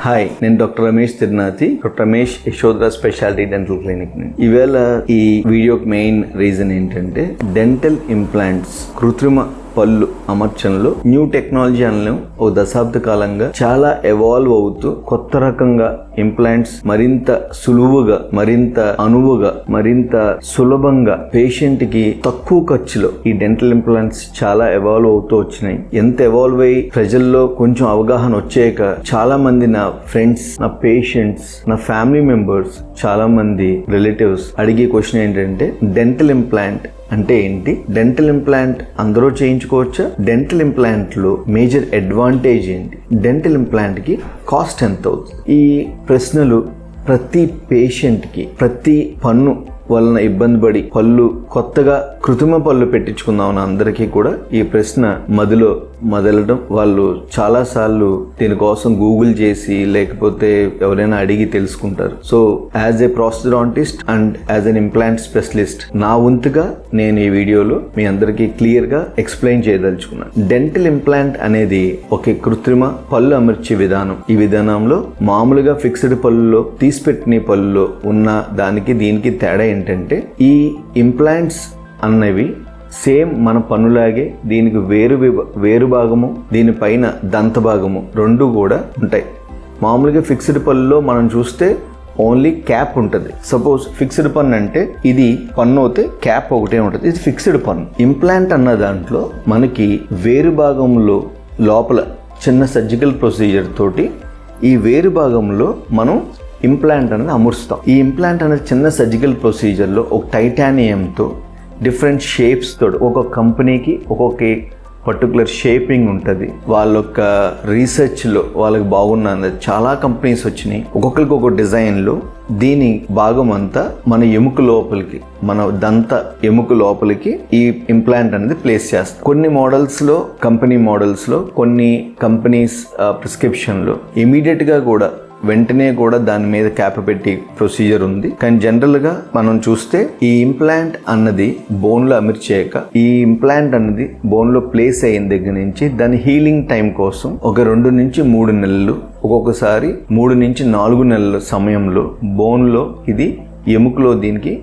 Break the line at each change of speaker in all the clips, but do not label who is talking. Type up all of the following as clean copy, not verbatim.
Hi, నేను doctor Ramesh Tirunathi, doctor Ramesh Yashodhara speciality dental clinic. ఈవేళ ఈ వీడియోకి మెయిన్ రీజన్ ఏంటంటే డెంటల్ ఇంప్లాంట్స్, కృత్రిమ పళ్ళు అమర్చనలో న్యూ టెక్నాలజీ అనలేం. ఓ దశాబ్ద కాలంగా చాలా ఎవాల్వ్ అవుతూ కొత్త రకంగా ఇంప్లాంట్స్ మరింత సులువుగా, మరింత అనువుగా, మరింత సులభంగా పేషెంట్ కి తక్కువ ఖర్చులో ఈ డెంటల్ ఇంప్లాంట్స్ చాలా ఎవాల్వ్ అవుతూ వచ్చినాయి. ఎంత ఎవాల్వ్ అయ్యి ప్రజల్లో కొంచెం అవగాహన వచ్చాక చాలా మంది నా ఫ్రెండ్స్, నా పేషెంట్స్, నా ఫ్యామిలీ మెంబర్స్, చాలా మంది రిలేటివ్స్ అడిగే క్వశ్చన్ ఏంటంటే డెంటల్ ఇంప్లాంట్ అంటే ఏంటి, డెంటల్ ఇంప్లాంట్ అందరూ చేయించుకోవచ్చా, డెంటల్ ఇంప్లాంట్ లో మేజర్ అడ్వాంటేజ్ ఏంటి, డెంటల్ ఇంప్లాంట్ కి కాస్ట్ ఎంత అవుతుంది? ఈ ప్రశ్నలు ప్రతి పేషెంట్ కి, ప్రతి పన్ను వలన ఇబ్బంది పడి పళ్ళు కొత్తగా కృత్రిమ పళ్ళు పెట్టించుకుందామని అందరికీ కూడా ఈ ప్రశ్న మదిలో మొదలడం. వాళ్ళు చాలా సార్లు దీనికోసం గూగుల్ చేసి లేకపోతే ఎవరైనా అడిగి తెలుసుకుంటారు. So as a prosthodontist and as an implant specialist నా వంతుగా నేను ఈ వీడియోలో మీ అందరికీ క్లియర్ గా ఎక్స్ప్లెయిన్ చేయదలుచుకున్నాను. డెంటల్ ఇంప్లాంట్ అనేది ఒక కృత్రిమ పళ్ళు అమర్చే విధానం. ఈ విధానంలో మామూలుగా ఫిక్స్డ్ పళ్ళులో, తీసిపెట్టిన పళ్ళులో ఉన్న దానికి దీనికి తేడా ఏంటంటే ఈ ఇంప్లాంట్స్ అన్నవి సేమ్ మన పన్నులాగే దీనికి వేరు భాగము, దీనిపైన దంత భాగము రెండు కూడా ఉంటాయి. మామూలుగా ఫిక్స్డ్ పళ్ళులో మనం చూస్తే ఓన్లీ క్యాప్ ఉంటుంది. సపోజ్ ఫిక్స్డ్ పన్ను అంటే ఇది పన్ను అయితే క్యాప్ ఒకటే ఉంటుంది, ఇది ఫిక్స్డ్ పన్ను. ఇంప్లాంట్ అన్న దాంట్లో మనకి వేరు భాగంలో లోపల చిన్న సర్జికల్ ప్రొసీజర్ తోటి ఈ వేరు భాగంలో మనం ఇంప్లాంట్ అనేది అమర్చుతాం. ఈ ఇంప్లాంట్ అనేది చిన్న సర్జికల్ ప్రొసీజర్లో ఒక టైటానియంతో డిఫరెంట్ షేప్స్ తోటి, ఒక్కొక్క కంపెనీకి ఒక్కొక్క పర్టికులర్ షేపింగ్ ఉంటుంది. వాళ్ళ యొక్క రీసెర్చ్లో వాళ్ళకి బాగున్నది చాలా కంపెనీస్ వచ్చినాయి, ఒక్కొక్కరికి ఒక్కొక్క డిజైన్లో. దీని భాగం అంతా మన ఎముక లోపలికి, మన దంత ఎముక లోపలికి ఈ ఇంప్లాంట్ అనేది ప్లేస్ చేస్తాం. కొన్ని మోడల్స్లో, కంపెనీ మోడల్స్లో, కొన్ని కంపెనీస్ ప్రిస్క్రిప్షన్లో ఇమీడియట్గా కూడా వెంటనే కూడా దాని మీద క్యాప్ పెట్టి ప్రొసీజర్ ఉంది. కానీ జనరల్గా మనం చూస్తే ఈ ఇంప్లాంట్ అన్నది బోన్లో అమర్చాక, ఈ ఇంప్లాంట్ అన్నది బోన్లో ప్లేస్ అయిన దగ్గర నుంచి దాని హీలింగ్ టైం కోసం ఒక 2 నుంచి 3 నెలలు, ఒక్కొక్కసారి 3 నుంచి 4 నెలల సమయంలో బోన్లో ఇది ఎముకలో దీనికి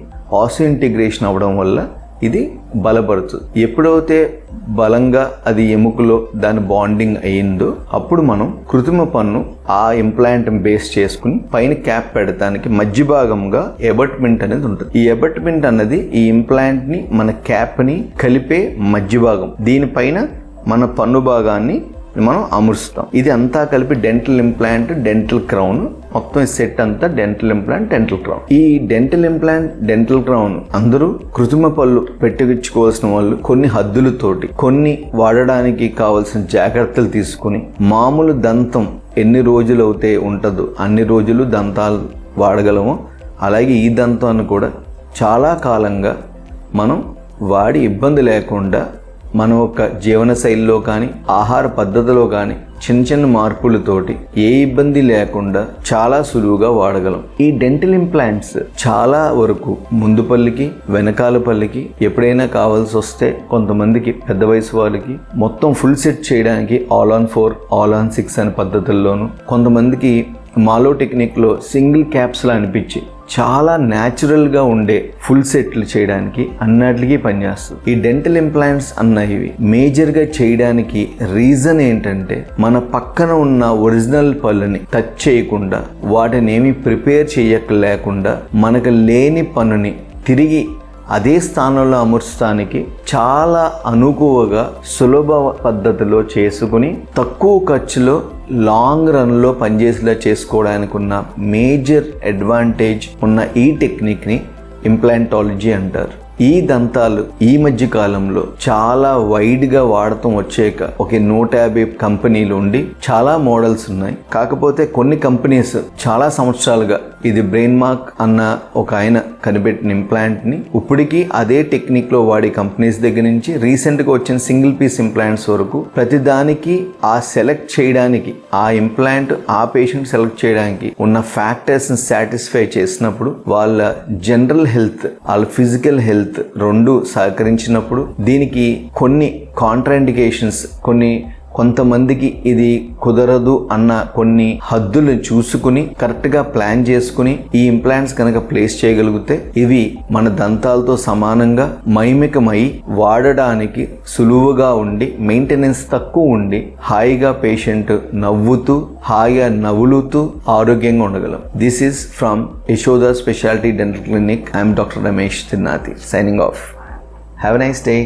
ఆస్టియోఇంటిగ్రేషన్ అవ్వడం వల్ల ఇది బలపడుతుంది. ఎప్పుడైతే బలంగా అది ఎముకలో దాని బాండింగ్ అయ్యిందో అప్పుడు మనం కృత్రిమ పన్ను ఆ ఇంప్లాంట్ బేస్ చేసుకుని పైన క్యాప్ పెడతానికి మధ్య భాగంగా ఎబట్మెంట్ అనేది ఉంటుంది. ఈ ఎబట్మెంట్ అన్నది ఈ ఇంప్లాంట్ ని, మన క్యాప్ ని కలిపే మధ్య భాగం. దీనిపైన మన పన్ను భాగాన్ని మనం అమర్చుతాం. ఇది అంతా కలిపి డెంటల్ ఇంప్లాంట్, డెంటల్ క్రౌన్, మొత్తం ఈ సెట్ అంతా డెంటల్ ఇంప్లాంట్, డెంటల్ క్రౌన్. ఈ డెంటల్ ఇంప్లాంట్, డెంటల్ క్రౌన్ అందరూ కృత్రిమ పళ్ళు పెట్టించుకోవాల్సిన వాళ్ళు కొన్ని హద్దులతోటి, కొన్ని వాడడానికి కావాల్సిన జాగ్రత్తలు తీసుకుని, మామూలు దంతం ఎన్ని రోజులు అయితే ఉంటుందో అన్ని రోజులు దంతాలు వాడగలము. అలాగే ఈ దంతాన్ని కూడా చాలా కాలంగా మనం వాడి ఇబ్బంది లేకుండా మన యొక్క జీవన శైలిలో కానీ, ఆహార పద్ధతిలో కానీ చిన్న చిన్న మార్పులతోటి ఏ ఇబ్బంది లేకుండా చాలా సులువుగా వాడగలం. ఈ డెంటల్ ఇంప్లాంట్స్ చాలా వరకు ముందు పళ్ళకి, వెనకాల పళ్ళకి ఎప్పుడైనా కావాల్సి వస్తే, కొంతమందికి పెద్ద వయసు వాళ్ళకి మొత్తం ఫుల్ సెట్ చేయడానికి ఆల్ ఆన్ 4, ఆల్ ఆన్ 6 అనే పద్ధతుల్లోనూ, కొంతమందికి మాలో టెక్నిక్లో సింగిల్ క్యాప్స్లా అనిపించి చాలా న్యాచురల్గా ఉండే ఫుల్ సెట్లు చేయడానికి అన్నిటికీ పనిచేస్తుంది. ఈ డెంటల్ ఇంప్లాంట్స్ అన్నవి మేజర్గా చేయడానికి రీజన్ ఏంటంటే మన పక్కన ఉన్న ఒరిజినల్ పళ్ళని టచ్ చేయకుండా, వాటిని ఏమి ప్రిపేర్ చేయలేకుండా మనకు లేని పన్నుని తిరిగి అదే స్థానంలో అమర్చడానికి చాలా అనుకువగా, సులభ పద్ధతిలో చేసుకుని తక్కువ ఖర్చులో లాంగ్ రన్లో పనిచేసేలా చేసుకోవడానికి ఉన్న మేజర్ అడ్వాంటేజ్ ఉన్న ఈ టెక్నిక్ని ఇంప్లాంటాలజీ అంటారు. ఈ దంతాలు ఈ మధ్య కాలంలో చాలా వైడ్గా వాడటం వచ్చాక ఒక 150 కంపెనీలు ఉండి చాలా మోడల్స్ ఉన్నాయి. కాకపోతే కొన్ని కంపెనీస్ చాలా సంవత్సరాలుగా ఇది బ్రెయిన్ మార్క్ అన్న ఒక ఆయన కనిపెట్టిన ఇంప్లాంట్ని ఇప్పటికీ అదే టెక్నిక్లో వాడే కంపెనీస్ దగ్గర నుంచి రీసెంట్గా వచ్చిన సింగిల్ పీస్ ఇంప్లాంట్స్ వరకు ప్రతిదానికి ఆ సెలెక్ట్ చేయడానికి, ఆ ఇంప్లాంట్ ఆ పేషెంట్ సెలెక్ట్ చేయడానికి ఉన్న ఫ్యాక్టర్స్ని సాటిస్ఫై చేసినప్పుడు వాళ్ళ జనరల్ హెల్త్, వాళ్ళ ఫిజికల్ హెల్త్ రెండు సహకరించినప్పుడు దీనికి కొన్ని కాంట్రాఇండికేషన్స్, కొన్ని కొంతమందికి ఇది కుదరదు అన్న కొన్ని హద్దులను చూసుకుని కరెక్ట్గా ప్లాన్ చేసుకుని ఈ ఇంప్లాంట్స్ కనుక ప్లేస్ చేయగలిగితే ఇవి మన దంతాలతో సమానంగా మైమికమై వాడడానికి సులువుగా ఉండి మెయింటెనెన్స్ తక్కువ ఉండి హాయిగా పేషెంట్ నవ్వుతూ హాయిగా నవ్వులుతూ ఆరోగ్యంగా ఉండగలం. This is from Yashoda speciality dental clinic. I'm doctor Ramesh Tirnathi signing off. Have a nice day.